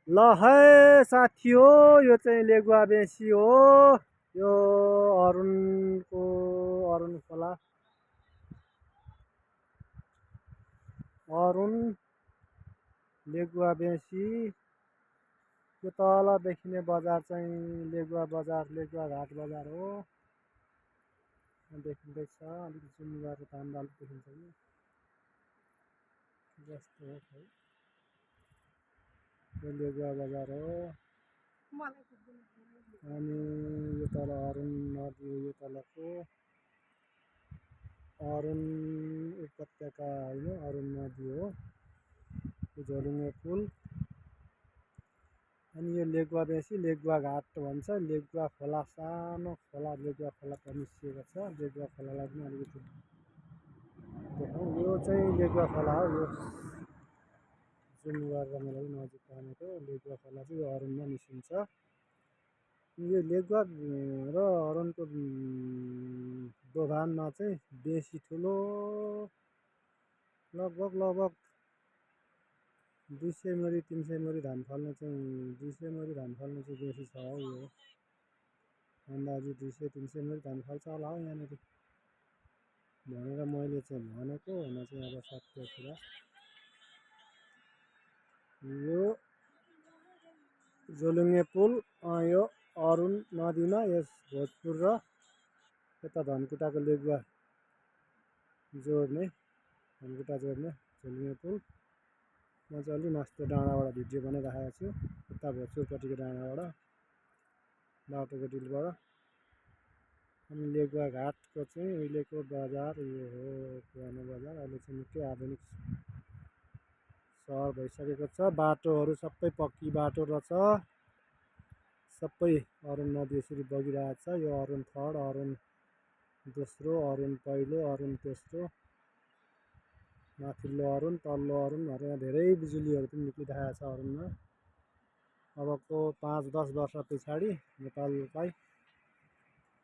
ल है साथी हो, यो चाहिँ लेगुवा बेसी हो। यो अरुणको अरुण खोला, अरुण लेगुवा बेसी। यो तल देखिने बजार चाहिँ लेगुवा बजार, लेगुवा घाट बजार हो। देखिँदैछ, अलिकति जुम गरेर तान्दा अलिक देखिन्छ कि जस्तो हो खै। यो लेगुवा बजार हो। अनि यो तल अरुण नदी हो, यो तलको अरुण उपत्यका होइन, अरुण नदी हो। यो झोलुङ्गे पुल। अनि यो लेगुवा बेसी, लेगुवा घाट भन्छ। लेगुवा खोला, सानो खोला लेगुवा खोला त निस्किएको छ। लेगुवा खोलालाई पनि अलिकति देखाउँ। यो चाहिँ लेगुवा खोला हो। यो जुम गरेर मलाई नजिक आनेको लेगुवा खोला चाहिँ यो अरुणमा निस्किन्छ। यो लेगुवा र अरुणको दोभानमा चाहिँ बेसी ठुलो, लगभग 200 मुरी 300 मुरी धान फल्ने चाहिँ 200 मुरी धान फल्ने चाहिँ बेसी छ हौ। यो अन्दाजी 200-300 मुरी धान फल्छ होला हौ यहाँनिर भनेर मैले चाहिँ भनेको हुन चाहिँ अब सत्य कुरा। यो झोलुङ्गे पुल, यो अरुण नदीमा यस भोजपुर र यता धनकुटाको लेगुवा जोड्ने, धनकुटा जोड्ने झोलुङ्गे पुल। म चाहिँ अलि मास्तिर डाँडाबाट भिडियो बनाइराखेको छु, उता भोजपुरपट्टिको डाँडाबाट, बाटोको डिलबाट। अनि लेगुवा घाटको चाहिँ उहिलेको बजार यो हो, पुरानो बजार। अहिले चाहिँ निकै आधुनिक सहर भइसकेको छ। बाटोहरू सबै पक्की बाटो रहेछ। सबै अरुण नदी यसरी बगिरहेको छ। यो अरुण थर्ड, अरुण दोस्रो, अरुण पहिलो, अरुण तेस्रो, माथिल्लो अरुण, तल्लो अरुण भनेर यहाँ धेरै बिजुलीहरू पनि निक्लिरहेको छ अरुणमा। अबको 5-10 वर्ष पछाडि नेपाललाई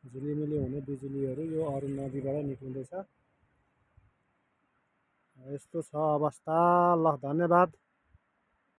झिलिमिली हुने बिजुलीहरू यो अरुण नदीबाट निक्लिँदैछ। यस्तो छ अवस्था। ल, धन्यवाद।